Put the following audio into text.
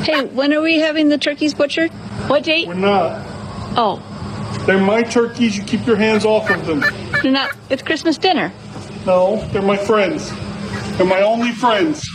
Hey, when are we having the turkeys butchered? What date? We're not. Oh, They're my turkeys. You keep your hands off of them. they're not. It's Christmas dinner. No, they're my friends. They're my only friends.